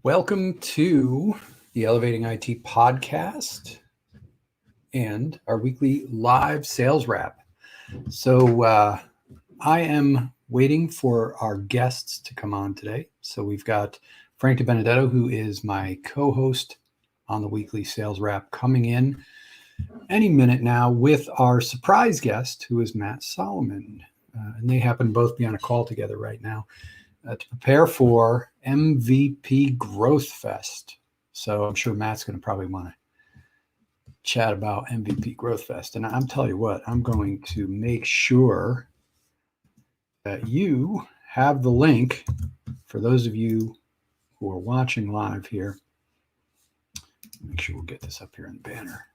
Welcome to the Elevating IT podcast and our weekly live sales wrap. So I am waiting for our guests to come on today. So we've got Frank DiBenedetto, who is my co-host on the weekly sales wrap, coming in any minute now with our surprise guest, who is Matt Solomon. And they happen to both be on a call together right now. To prepare for MVP Growth Fest. So I'm sure Matt's going to probably want to chat about MVP Growth Fest. And I'm telling you what, I'm going to make sure that you have the link for those of you who are watching live here. Make sure we'll get this up here in the banner.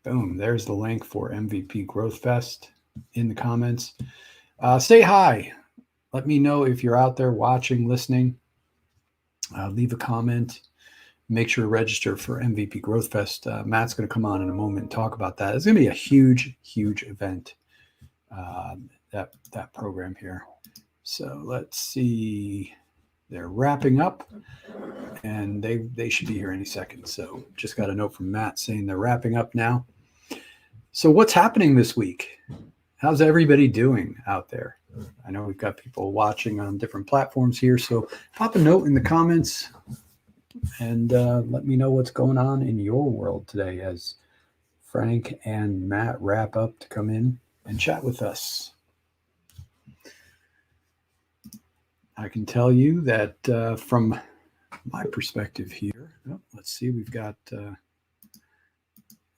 Boom, there's the link for MVP Growth Fest in the comments. Say hi. Let me know if you're out there watching, listening. Leave a comment. Make sure to register for MVP Growth Fest. Matt's going to come on in a moment and talk about that. It's going to be a huge, huge event, that program here. So let's see. They're wrapping up, and they should be here any second. So just got a note from Matt saying they're wrapping up now. So what's happening this week? How's everybody doing out there? I know we've got people watching on different platforms here, so pop a note in the comments and let me know what's going on in your world today as Frank and Matt wrap up to come in and chat with us. I can tell you that from my perspective here, let's see, we've got,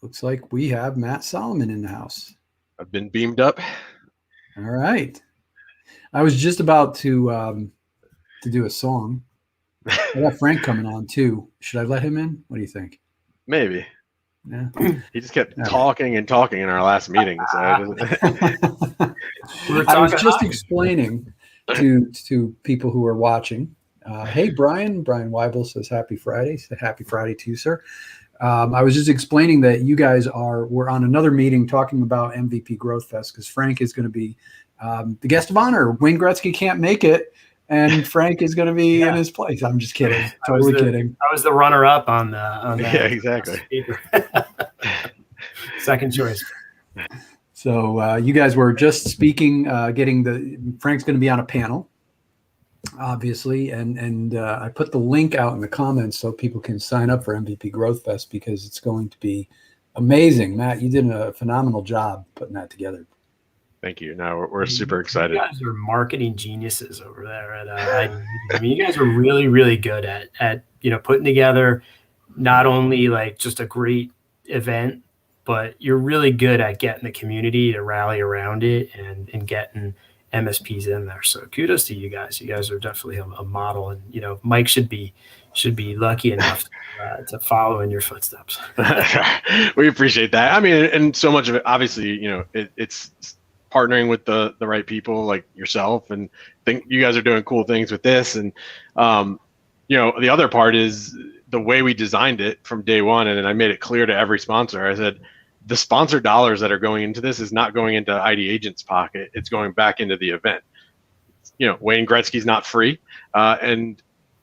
looks like we have Matt Solomon in the house. I've been beamed up. All right. I was just about to do a song. I got Frank coming on too. Should I let him in? What do you think? Maybe. Yeah. He just kept talking and talking in our last meeting. So I was just explaining to people who are watching. Hey, Brian. Brian Weibel says happy Friday. Happy Friday to you, sir. I was just explaining that you guys we're on another meeting talking about MVP Growth Fest because Frank is going to be the guest of honor. Wayne Gretzky can't make it, and Frank is going to be in his place. I'm just kidding. Totally kidding. I was the runner-up on that. Yeah, exactly. Second choice. So you guys were just speaking, Frank's going to be on a panel, obviously, and I put the link out in the comments so people can sign up for MVP Growth Fest because it's going to be amazing. Matt, you did a phenomenal job putting that together. Thank you. No, we're super excited. You guys are marketing geniuses over there at I mean, you guys are really, really good at putting together not only like just a great event, but you're really good at getting the community to rally around it and getting MSPs in there. So kudos to you guys. You guys are definitely a model, and Mike should be lucky enough to follow in your footsteps. We appreciate that. I mean, and so much of it, obviously, it's partnering with the right people like yourself, and think you guys are doing cool things with this. And the other part is the way we designed it from day one, and I made it clear to every sponsor. I said, the sponsor dollars that are going into this is not going into ID Agent's pocket. It's going back into the event. Wayne Gretzky's not free. And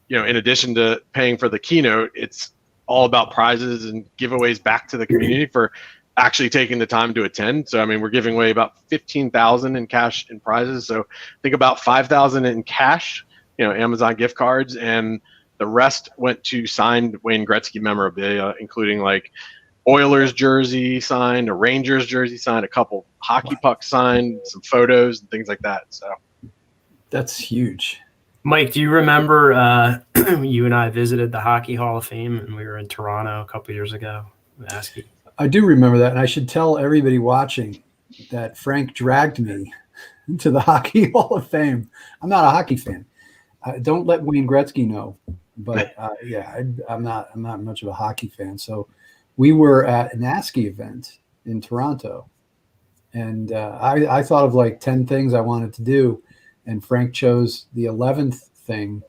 in addition to paying for the keynote, it's all about prizes and giveaways back to the community for actually taking the time to attend. So, I mean, we're giving away about $15,000 in cash and prizes. So think about $5,000 in cash, Amazon gift cards, and the rest went to signed Wayne Gretzky memorabilia, including like Oilers jersey signed, a Rangers jersey signed, a couple hockey pucks signed, some photos and things like that. So that's huge. Mike, do you remember you and I visited the Hockey Hall of Fame and we were in Toronto a couple years ago? I do remember that, and I should tell everybody watching that Frank dragged me to the Hockey Hall of Fame. I'm not a hockey fan. Don't let Wayne Gretzky know, but I'm not much of a hockey fan. So we were at an ASCII event in Toronto, and I thought of like 10 things I wanted to do, and Frank chose the 11th thing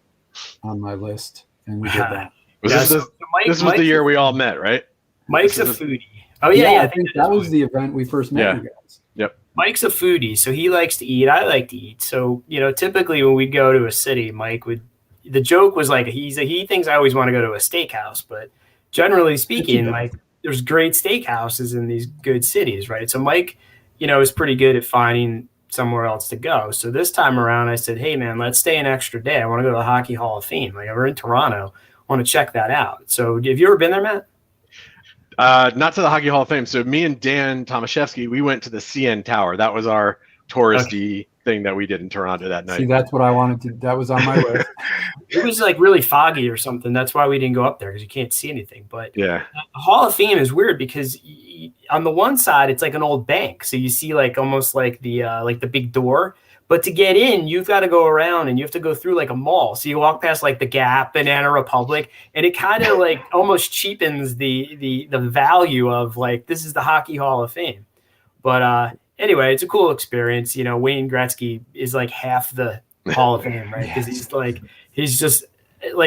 on my list, and we did that. This was the year we all met, right? Mike's a foodie. Oh yeah, I think that was the event we first met you guys. Yep. Mike's a foodie, so he likes to eat. I like to eat. So, typically when we go to a city, the joke was like, he thinks I always want to go to a steakhouse, but generally speaking, like there's great steakhouses in these good cities, right? So Mike, is pretty good at finding somewhere else to go. So this time around, I said, hey man, let's stay an extra day. I want to go to the Hockey Hall of Fame. Like we're in Toronto. I want to check that out. So have you ever been there, Matt? Not to the Hockey Hall of Fame. So me and Dan Tomaszewski, we went to the CN Tower. That was our touristy thing that we did in Toronto that night. See, that's what I wanted to. That was on my list. It was like really foggy or something. That's why we didn't go up there because you can't see anything. But yeah, the Hall of Fame is weird because on the one side it's like an old bank, so you see like almost like the big door. But to get in, you've got to go around and you have to go through like a mall. So you walk past like the Gap, Banana Republic, and it kind of like almost cheapens the value of like this is the Hockey Hall of Fame. But anyway, it's a cool experience. Wayne Gretzky is like half the Hall of Fame, right? Because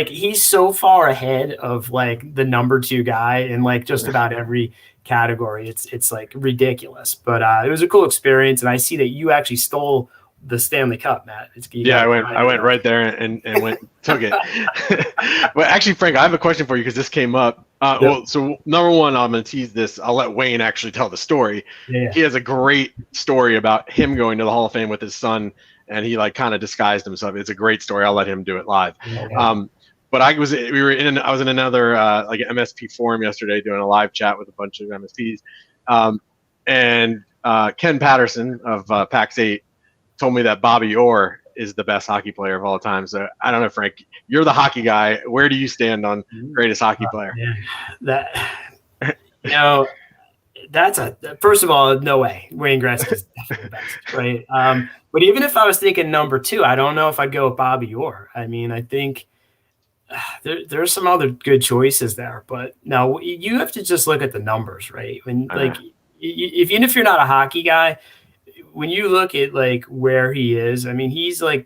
he's so far ahead of like the number 2 guy in like just about every category. It's like ridiculous. But it was a cool experience, and I see that you actually stole the Stanley Cup, Matt. I went right there and took it. Well, actually, Frank, I have a question for you because this came up. Yep. Well, so number one, I'm going to tease this. I'll let Wayne actually tell the story. Yeah. He has a great story about him going to the Hall of Fame with his son, and he like kind of disguised himself. It's a great story. I'll let him do it live. Yeah. But I was in another like MSP forum yesterday doing a live chat with a bunch of MSPs, and Ken Patterson of PAX 8 told me that Bobby Orr is the best hockey player of all time. So I don't know, Frank, you're the hockey guy. Where do you stand on greatest hockey player? That's first of all, no way. Wayne Gretzky is definitely the best, right? But even if I was thinking number 2, I don't know if I'd go with Bobby Orr. I mean, I think there's some other good choices there, but no, you have to just look at the numbers, right? When even if you're not a hockey guy, when you look at like where he is, I mean, he's like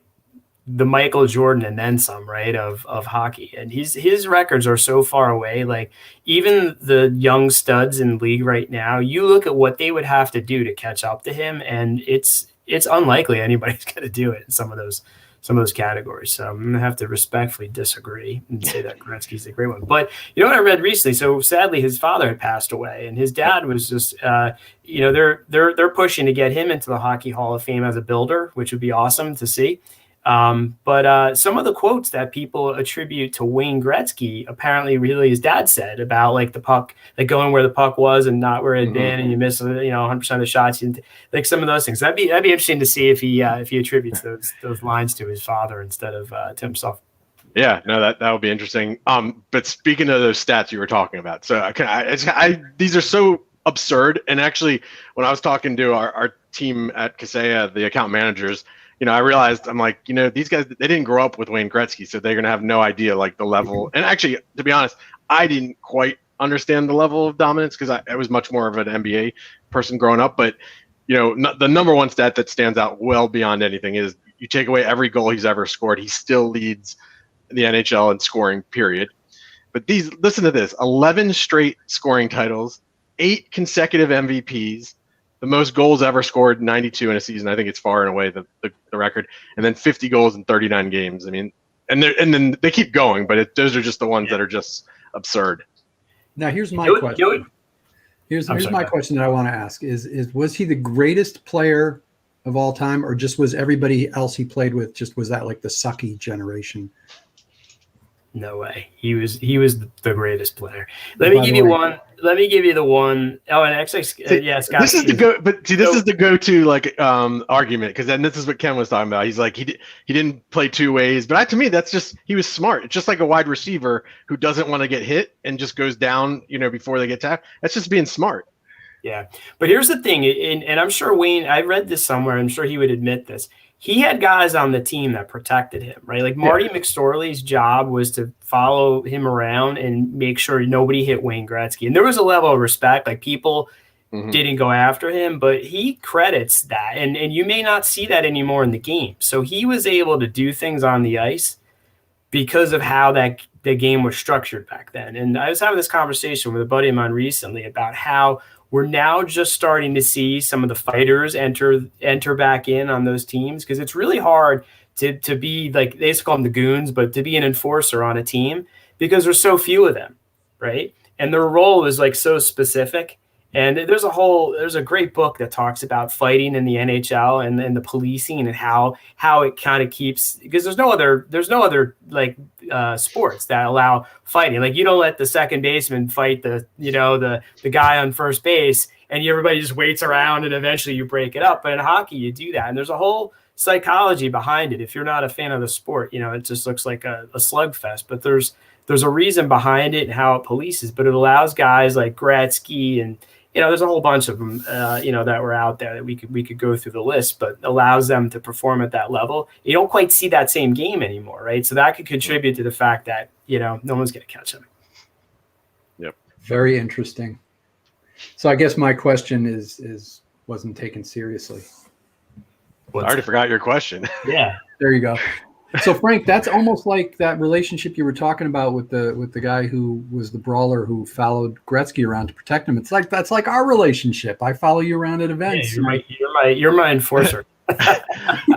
the Michael Jordan and then some, right, of hockey. And his records are so far away. Like even the young studs in the league right now, you look at what they would have to do to catch up to him, and it's unlikely anybody's going to do it in some of those categories. So I'm going to have to respectfully disagree and say that Gretzky's a great one. But you know what I read recently? So sadly, his father had passed away, and his dad was just, they're pushing to get him into the Hockey Hall of Fame as a builder, which would be awesome to see. But some of the quotes that people attribute to Wayne Gretzky, apparently really his dad said about like the puck, like going where the puck was and not where it had been, and you miss 100% of the shots, like some of those things. That'd be interesting to see if he attributes those lines to his father instead of to himself. Yeah, no, that would be interesting. But speaking of those stats you were talking about, so these are so absurd. And actually, when I was talking to our team at Kaseya, the account managers, I realized I'm like, these guys, they didn't grow up with Wayne Gretzky, so they're going to have no idea like the level. And actually, to be honest, I didn't quite understand the level of dominance because I was much more of an NBA person growing up. But, the number one stat that stands out well beyond anything is you take away every goal he's ever scored, he still leads the NHL in scoring, period. But listen to this, 11 straight scoring titles, 8 consecutive MVPs, the most goals ever scored, 92 in a season. I think it's far and away the record. And then 50 goals in 39 games. I mean, and then they keep going, but those are just the ones that are just absurd. Now, here's my question. Here's my question that I want to ask is was he the greatest player of all time, or just was everybody else he played with, was that like the sucky generation? No way. He was the greatest player. Let me give you one. Let me give you the one. Oh, and actually, Scott. This is the go-to like argument, because then this is what Ken was talking about. He's like he didn't play two ways, but to me that's just he was smart. It's just like a wide receiver who doesn't want to get hit and just goes down, before they get tapped. That's just being smart. Yeah, but here's the thing, and I'm sure Wayne. I read this somewhere. I'm sure he would admit this. He had guys on the team that protected him, right? Like Marty McSorley's job was to follow him around and make sure nobody hit Wayne Gretzky. And there was a level of respect, like people didn't go after him, but he credits that. And you may not see that anymore in the game. So he was able to do things on the ice because of how the game was structured back then. And I was having this conversation with a buddy of mine recently about how We're now just starting to see some of the fighters enter back in on those teams, because it's really hard to be like, they used to call them the goons, but to be an enforcer on a team because there's so few of them, right? And their role is like so specific. And there's a great book that talks about fighting in the NHL and the policing and how it kind of keeps, because there's no other like sports that allow fighting. Like, you don't let the second baseman fight the guy on first base, and everybody just waits around and eventually you break it up. But in hockey, you do that, and there's a whole psychology behind it. If you're not a fan of the sport, it just looks like a slugfest. But there's a reason behind it and how it polices. But it allows guys like Gretzky and there's a whole bunch of them, that were out there that we could go through the list, but allows them to perform at that level. You don't quite see that same game anymore, right? So that could contribute to the fact that, no one's going to catch them. Yep. Very interesting. So I guess my question is wasn't taken seriously. I already forgot your question. Yeah. There you go. So Frank, that's almost like that relationship you were talking about with the guy who was the brawler who followed Gretzky around to protect him. It's like, that's like our relationship. I follow you around at events. Yeah, you're my enforcer. No,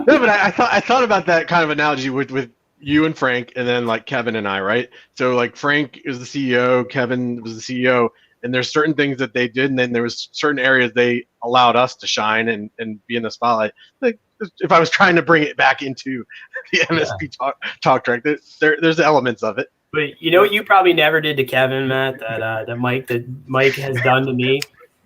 but I thought about that kind of analogy with you and Frank, and then like Kevin and I, right? So like Frank is the CEO, Kevin was the CEO, and there's certain things that they did, and then there was certain areas they allowed us to shine and be in the spotlight. Like, if I was trying to bring it back into the MSP talk track, there's elements of it. But what you probably never did to Kevin, Matt, that Mike has done to me,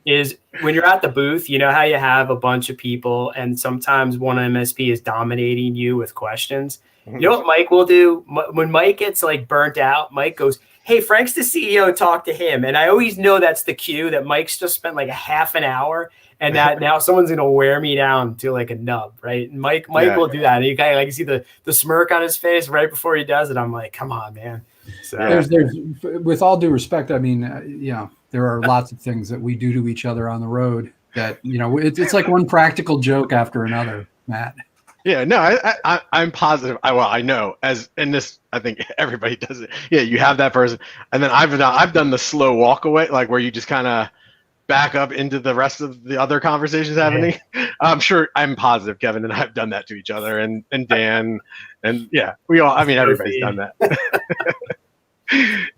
is when you're at the booth, you know how you have a bunch of people and sometimes one MSP is dominating you with questions. You know what Mike will do? When Mike gets like burnt out, Mike goes, "Hey, Frank's the CEO, talk to him." And I always know that's the cue that Mike's just spent like a half an hour and that now someone's going to wear me down to like a nub, right? And Mike will do that. And you kind of like see the smirk on his face right before he does it. I'm like, come on, man. So there's with all due respect, I mean, there are lots of things that we do to each other on the road that, it's like one practical joke after another, Matt. Yeah, no, I'm positive. I know, I think everybody does it. Yeah, you have that person, and then I've done the slow walk away, like where you just kind of back up into the rest of the other conversations happening. I'm positive Kevin and I have done that to each other, and Dan, and yeah, everybody's done that.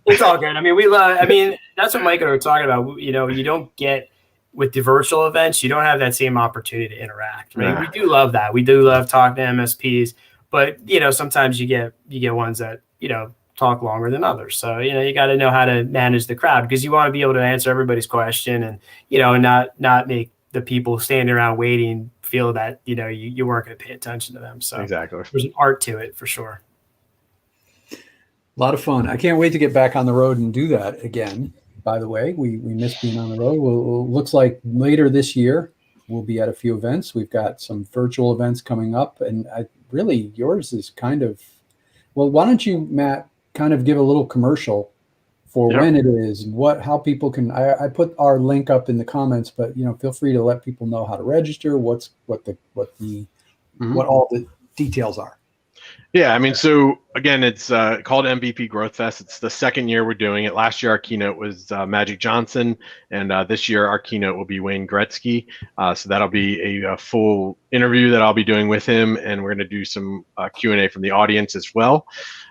It's all good. I mean, that's what Mike and I were talking about. You don't get with the virtual events, you don't have that same opportunity to interact. Right? We do love that. We do love talking to MSPs, but sometimes you get ones that talk longer than others. So you got to know how to manage the crowd, because you want to be able to answer everybody's question and not make the people standing around waiting feel that you weren't going to pay attention to them. So exactly, there's an art to it for sure. A lot of fun. I can't wait to get back on the road and do that again. By the way, we miss being on the road. Looks like later this year we'll be at a few events. We've got some virtual events coming up, and yours is kind of, well, why don't you, Matt, kind of give a little commercial for when it is and how people can. I put our link up in the comments, but feel free to let people know how to register, what all the details are. Yeah, I mean, so again, it's called MVP Growth Fest. It's the second year we're doing it. Last year, our keynote was Magic Johnson, and this year, our keynote will be Wayne Gretzky. So that'll be a full interview that I'll be doing with him, and we're going to do some Q&A from the audience as well.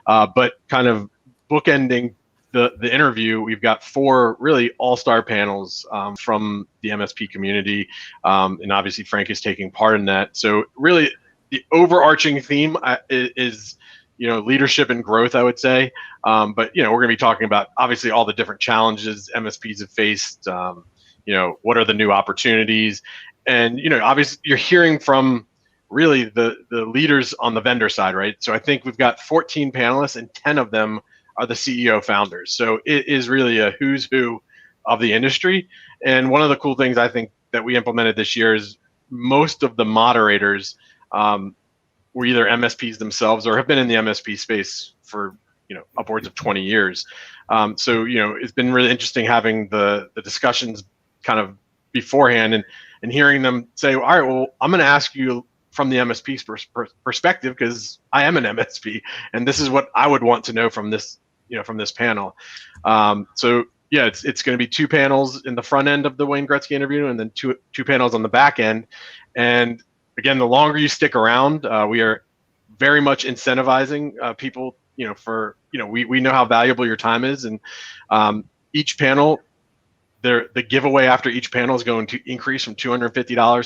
But kind of bookending the interview, we've got 4 really all-star panels from the MSP community, and obviously Frank is taking part in that. So really, the overarching theme is, leadership and growth, I would say. But, we're going to be talking about obviously all the different challenges MSPs have faced. What are the new opportunities? And, obviously you're hearing from really the leaders on the vendor side, right? So I think we've got 14 panelists and 10 of them are the CEO founders. So it is really a who's who of the industry. And one of the cool things I think that we implemented this year is most of the moderators were either MSPs themselves or have been in the MSP space for upwards of 20 years. So it's been really interesting having the discussions kind of beforehand and hearing them say, all right, well, I'm going to ask you from the MSP perspective, because I am an MSP, and this is what I would want to know from this from this panel. So yeah, it's going to be 2 panels in the front end of the Wayne Gretzky interview, and then two panels on the back end. And again, the longer you stick around, we are very much incentivizing people. We know how valuable your time is, and each panel, the giveaway after each panel is going to increase from $250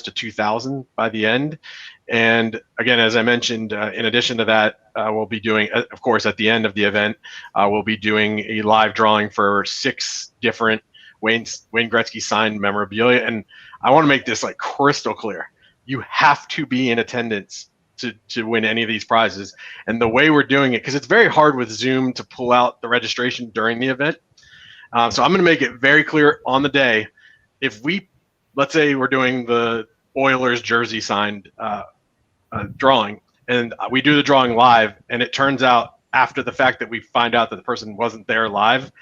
to $2,000 by the end. And again, as I mentioned, in addition to that, we'll be doing, of course, at the end of the event, we'll be doing a live drawing for 6 different Wayne Gretzky signed memorabilia. And I want to make this like crystal clear. You have to be in attendance to win any of these prizes. And the way we're doing it, because it's very hard with Zoom to pull out the registration during the event. So I'm going to make it very clear on the day. If let's say we're doing the Oilers jersey signed drawing, and we do the drawing live, and it turns out after the fact that we find out that the person wasn't there live,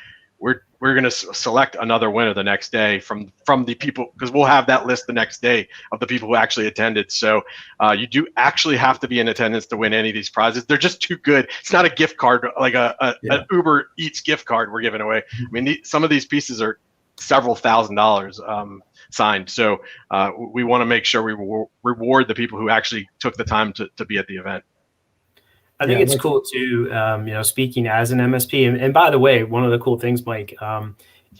we're going to select another winner the next day from the people, because we'll have that list the next day of the people who actually attended. So you do actually have to be in attendance to win any of these prizes. They're just too good. It's not a gift card like an Uber Eats gift card we're giving away. I mean, some of these pieces are several $1,000s signed. So we want to make sure we reward the people who actually took the time to be at the event. I think it's cool too, speaking as an MSP. And by the way, one of the cool things, Mike,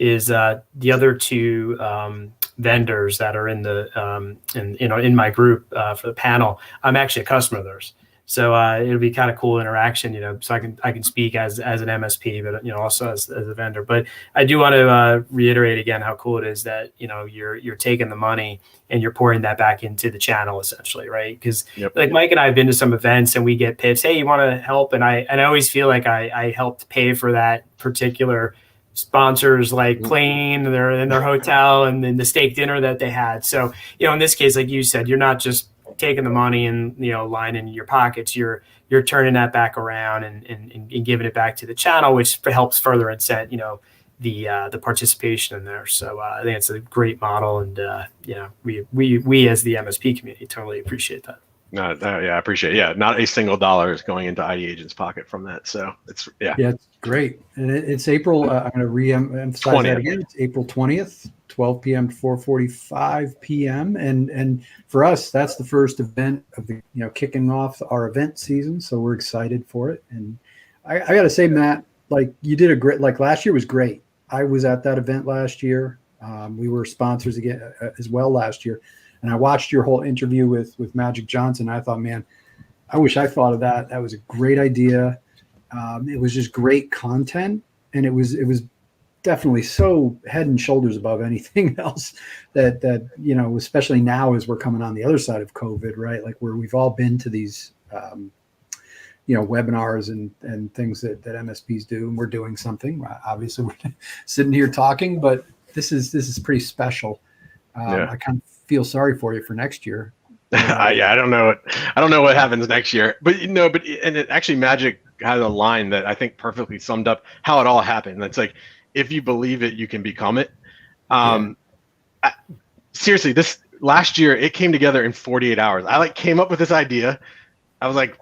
is the other 2 vendors that are in the in my group for the panel. I'm actually a customer of theirs, so it'll be kind of cool interaction. So I can speak as an MSP, but also as a vendor. But I do want to reiterate again how cool it is that you're taking the money and you're pouring that back into the channel, essentially, right? Because like Mike and I have been to some events and we get pitched, hey, you want to help? And I always feel like I helped pay for that particular sponsors, like plane and their hotel and then the steak dinner that they had. So, in this case, like you said, you're not just taking the money and lining your pockets. You're turning that back around and giving it back to the channel, which helps further incent the participation in there. So I think it's a great model, and we as the MSP community totally appreciate that. No, I appreciate it. Yeah, not a single dollar is going into ID Agent's pocket from that. So it's it's great. And it's April. I'm going to re-emphasize 20th. That again. It's April 20th, 12 p.m. to 4:45 p.m. And for us, that's the first event of the kicking off our event season. So we're excited for it. And I got to say, Matt, like you did a great. Like last year was great. I was at that event last year. We were sponsors again as well last year. And I watched your whole interview with Magic Johnson. I thought, man, I wish I thought of that. That was a great idea. It was just great content, and it was definitely so head and shoulders above anything else that especially now as we're coming on the other side of COVID, right? Like where we've all been to these webinars and things that MSPs do, and we're doing something. Obviously, we're sitting here talking, but this is pretty special. I kind of feel sorry for you for next year. I don't know what happens next year, but actually Magic had a line that I think perfectly summed up how it all happened. It's like, if you believe it, you can become it. Seriously, this last year it came together in 48 hours. I came up with this idea. I was like,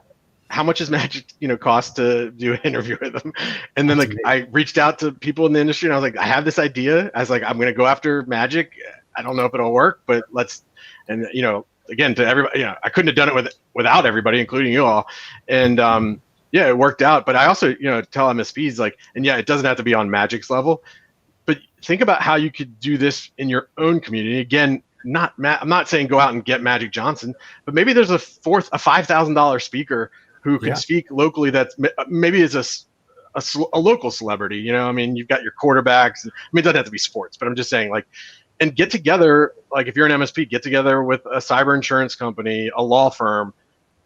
how much does Magic cost to do an interview with them? And then I reached out to people in the industry and I was like, I have this idea. I was like, I'm going to go after Magic. I don't know if it'll work, but let's, and again, to everybody, I couldn't have done it without everybody, including you all. And it worked out. But I also, tell MSPs it doesn't have to be on Magic's level, but think about how you could do this in your own community. Again, I'm not saying go out and get Magic Johnson, but maybe there's a $5,000 speaker who could speak locally. That's maybe is a local celebrity. You've got your quarterbacks. It doesn't have to be sports, but I'm just saying and get together, if you're an MSP, get together with a cyber insurance company, a law firm,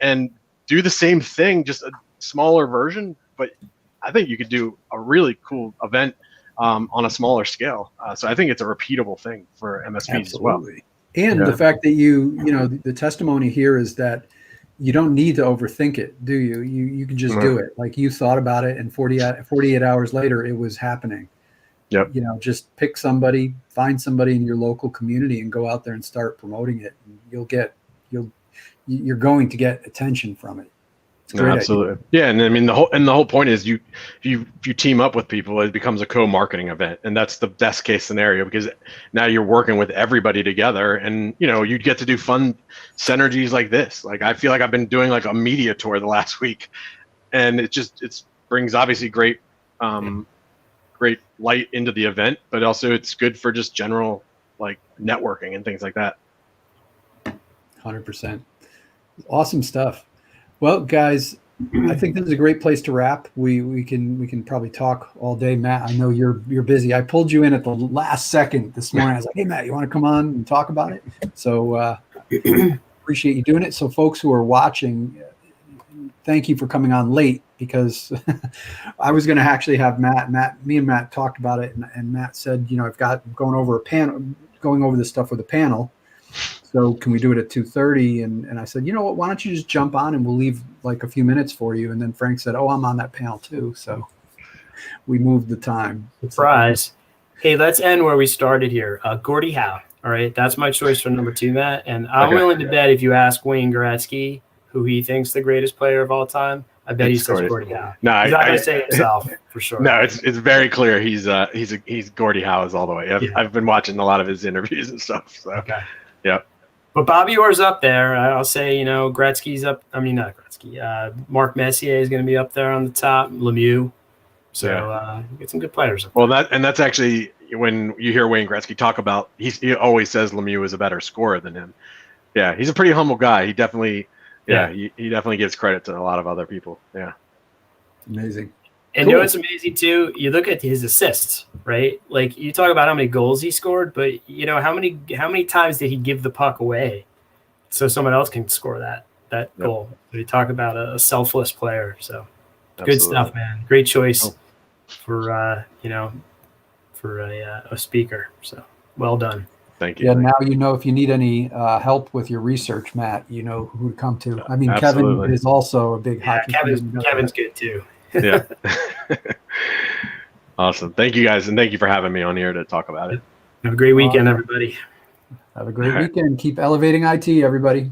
and do the same thing, just a smaller version. But I think you could do a really cool event on a smaller scale. So I think it's a repeatable thing for MSPs as well. And the fact that the testimony here is that you don't need to overthink it, do you? You can just do it. Like you thought about it, and 48 hours later, it was happening. Yep. Just pick somebody, find somebody in your local community, and go out there and start promoting it. And you're going to get attention from it. a great Absolutely. idea. Yeah, and I mean the whole point is if you team up with people, it becomes a co-marketing event, and that's the best case scenario because now you're working with everybody together, and you get to do fun synergies like this. Like I feel like I've been doing like a media tour the last week, and it brings obviously great great light into the event, but also it's good for just general like networking and things like that. 100%. Awesome stuff. Well, guys, I think this is a great place to wrap. We can probably talk all day. Matt, I know you're busy. I pulled you in at the last second this morning. I was like, hey, Matt, you want to come on and talk about it? So appreciate you doing it. So folks who are watching, thank you for coming on late because I was going to actually have me and Matt talked about it. And Matt said, I've got going over this stuff with a panel. So can we do it at 2:30? And I said, you know what, why don't you just jump on and we'll leave like a few minutes for you. And then Frank said, oh, I'm on that panel too. So we moved the time. Surprise. Hey, let's end where we started here. Gordie Howe. All right. That's my choice for number 2, Matt. And I'm willing to bet if you ask Wayne Gretzky who he thinks the greatest player of all time, I bet he says Gordie Howe. No, he's not going to say it himself for sure. No, it's very clear he's Gordie Howe's all the way. I've been watching a lot of his interviews and stuff. So okay. Yeah. But Bobby Orr's up there. I'll say, Gretzky's up. I mean, not Gretzky. Mark Messier is going to be up there on the top. Lemieux. So get some good players up there. Well, that's actually when you hear Wayne Gretzky talk about, he always says Lemieux is a better scorer than him. Yeah, he's a pretty humble guy. He definitely, he definitely gives credit to a lot of other people. Yeah. Amazing. And you know what's amazing too? You look at his assists, right? Like you talk about how many goals he scored, but how many times did he give the puck away so someone else can score that goal? So you talk about a selfless player. So good stuff, man. Great choice for a speaker. So well done. Thank you. Yeah, now if you need any help with your research, Matt, you know who to come to. I mean, absolutely. Kevin is also a big hockey fan. Kevin's good too. Yeah. Awesome. Thank you guys. And thank you for having me on here to talk about it. Have a great weekend, everybody. Have a great weekend. Keep elevating IT, everybody.